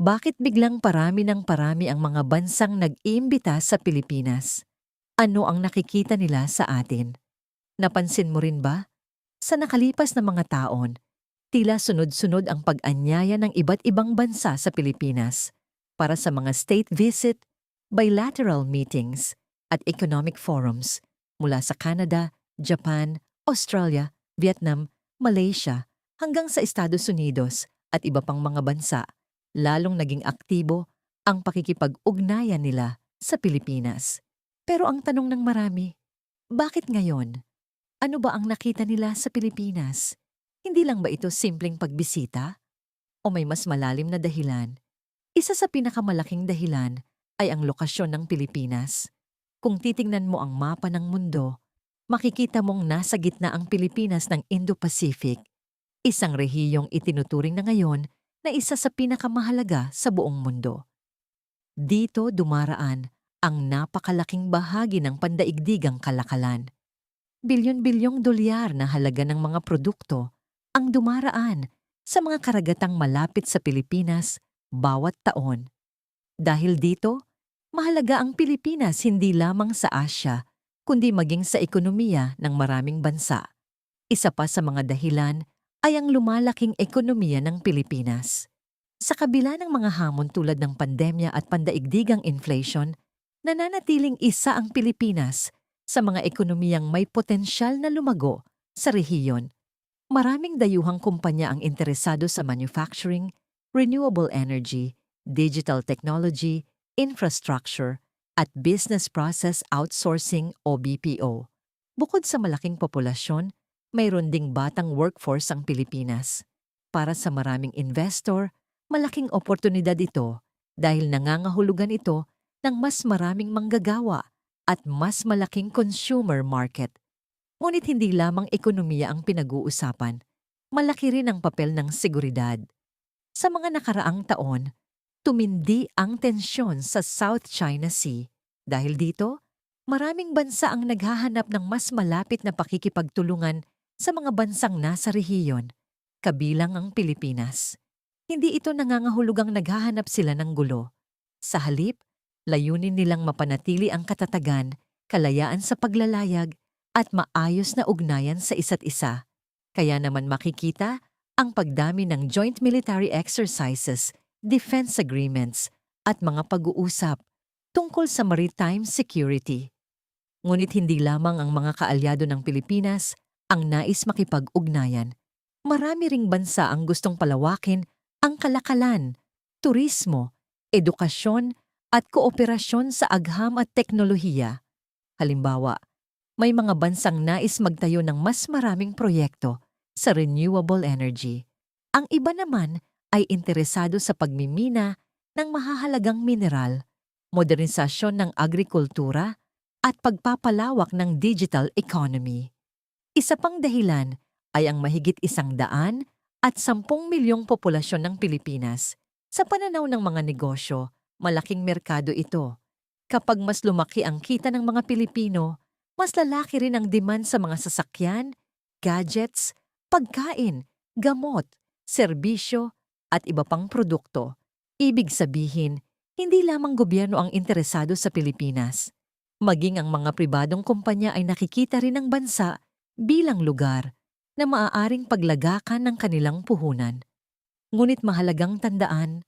Bakit biglang parami ng parami ang mga bansang nag-iimbita sa Pilipinas? Ano ang nakikita nila sa atin? Napansin mo rin ba? Sa nakalipas na mga taon, tila sunod-sunod ang pag-anyaya ng iba't ibang bansa sa Pilipinas para sa mga state visit, bilateral meetings, at economic forums mula sa Canada, Japan, Australia, Vietnam, Malaysia, hanggang sa Estados Unidos at iba pang mga bansa, lalong naging aktibo ang pakikipag-ugnayan nila sa Pilipinas. Pero ang tanong ng marami, bakit ngayon? Ano ba ang nakita nila sa Pilipinas? Hindi lang ba ito simpleng pagbisita? O may mas malalim na dahilan? Isa sa pinakamalaking dahilan ay ang lokasyon ng Pilipinas. Kung titingnan mo ang mapa ng mundo, makikita mong nasa gitna ang Pilipinas ng Indo-Pacific, isang rehiyong itinuturing na ngayon na isa sa pinakamahalaga sa buong mundo. Dito dumaraan ang napakalaking bahagi ng pandaigdigang kalakalan. Bilyon-bilyong dolyar na halaga ng mga produkto ang dumaraan sa mga karagatang malapit sa Pilipinas bawat taon. Dahil dito, mahalaga ang Pilipinas hindi lamang sa Asya, kundi maging sa ekonomiya ng maraming bansa. Isa pa sa mga dahilan ay ang lumalaking ekonomiya ng Pilipinas. Sa kabila ng mga hamon tulad ng pandemya at pandaigdigang inflation, nananatiling isa ang Pilipinas sa mga ekonomiyang may potensyal na lumago sa rehiyon. Maraming dayuhang kumpanya ang interesado sa manufacturing, renewable energy, digital technology, infrastructure, at business process outsourcing o BPO. Bukod sa malaking populasyon, mayroon ding batang workforce ang Pilipinas. Para sa maraming investor, malaking oportunidad ito dahil nangangahulugan ito ng mas maraming manggagawa at mas malaking consumer market. Ngunit hindi lamang ekonomiya ang pinag-uusapan, malaki rin ang papel ng seguridad. Sa mga nakaraang taon, tumindi ang tensyon sa South China Sea. Dahil dito, maraming bansa ang naghahanap ng mas malapit na pakikipagtulungan sa mga bansang nasa rehiyon, kabilang ang Pilipinas. Hindi ito nangangahulugang naghahanap sila ng gulo. Sa halip, layunin nilang mapanatili ang katatagan, kalayaan sa paglalayag, at maayos na ugnayan sa isa't isa. Kaya naman makikita ang pagdami ng joint military exercises, defense agreements, at mga pag-uusap tungkol sa maritime security. Ngunit hindi lamang ang mga kaalyado ng Pilipinas ang nais makipag-ugnayan. Marami ring bansa ang gustong palawakin ang kalakalan, turismo, edukasyon, at kooperasyon sa agham at teknolohiya. Halimbawa, may mga bansang nais magtayo ng mas maraming proyekto sa renewable energy. Ang iba naman ay interesado sa pagmimina ng mahahalagang mineral, modernisasyon ng agrikultura, at pagpapalawak ng digital economy. Isa pang dahilan ay ang mahigit 110 milyong populasyon ng Pilipinas. Sa pananaw ng mga negosyo, malaking merkado ito. Kapag mas lumaki ang kita ng mga Pilipino, mas lalaki rin ang demand sa mga sasakyan, gadgets, pagkain, gamot, serbisyo, at iba pang produkto. Ibig sabihin, hindi lamang gobyerno ang interesado sa Pilipinas. Maging ang mga pribadong kumpanya ay nakikita rin ng bansa bilang lugar na maaaring paglagakan ng kanilang puhunan. Ngunit mahalagang tandaan,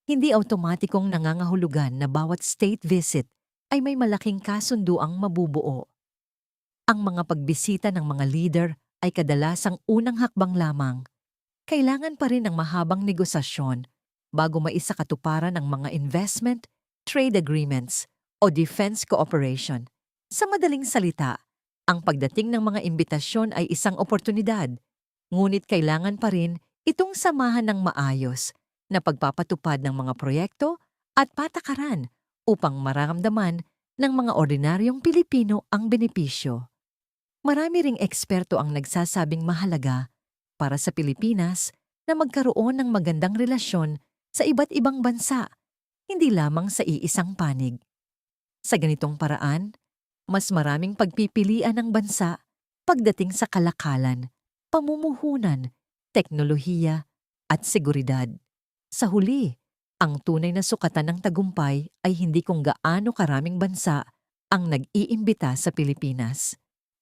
hindi automatikong nangangahulugan na bawat state visit ay may malaking kasunduang mabubuo. Ang mga pagbisita ng mga leader ay kadalasang unang hakbang lamang. Kailangan pa rin ng mahabang negosasyon bago maisakatuparan ang mga investment, trade agreements, o defense cooperation. Sa madaling salita, ang pagdating ng mga imbitasyon ay isang oportunidad, ngunit kailangan pa rin itong samahan ng maayos na pagpapatupad ng mga proyekto at patakaran upang maramdaman ng mga ordinaryong Pilipino ang benepisyo. Marami ring eksperto ang nagsasabing mahalaga para sa Pilipinas na magkaroon ng magandang relasyon sa iba't ibang bansa, hindi lamang sa iisang panig. Sa ganitong paraan, mas maraming pagpipilian ng bansa pagdating sa kalakalan, pamumuhunan, teknolohiya, at seguridad. Sa huli, Ang tunay na sukatan ng tagumpay ay hindi kung gaano karaming bansa ang nag-iimbita sa Pilipinas.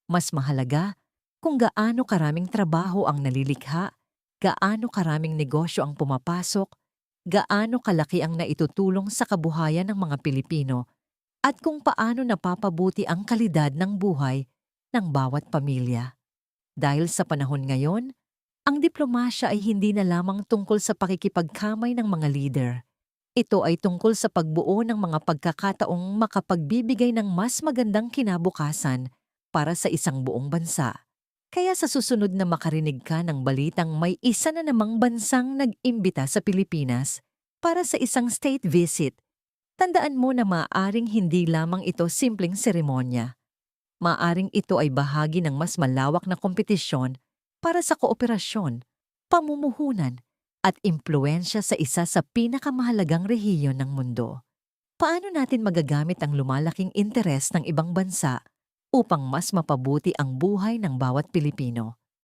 Mas mahalaga kung gaano karaming trabaho ang nalilikha, gaano karaming negosyo ang pumapasok, gaano kalaki ang naitutulong sa kabuhayan ng mga Pilipino, at kung paano napapabuti ang kalidad ng buhay ng bawat pamilya. Dahil sa panahon ngayon, ang diplomasya ay hindi na lamang tungkol sa pakikipagkamay ng mga leader. Ito ay tungkol sa pagbuo ng mga pagkakataong makapagbibigay ng mas magandang kinabukasan para sa isang buong bansa. Kaya sa susunod na makarinig ka ng balitang may isa na namang bansang nag-imbita sa Pilipinas para sa isang state visit, tandaan mo na maaaring hindi lamang ito simpleng seremonya. Maaaring ito ay bahagi ng mas malawak na kompetisyon para sa kooperasyon, pamumuhunan, at impluensya sa isa sa pinakamahalagang rehiyon ng mundo. Paano natin magagamit ang lumalaking interes ng ibang bansa upang mas mapabuti ang buhay ng bawat Pilipino?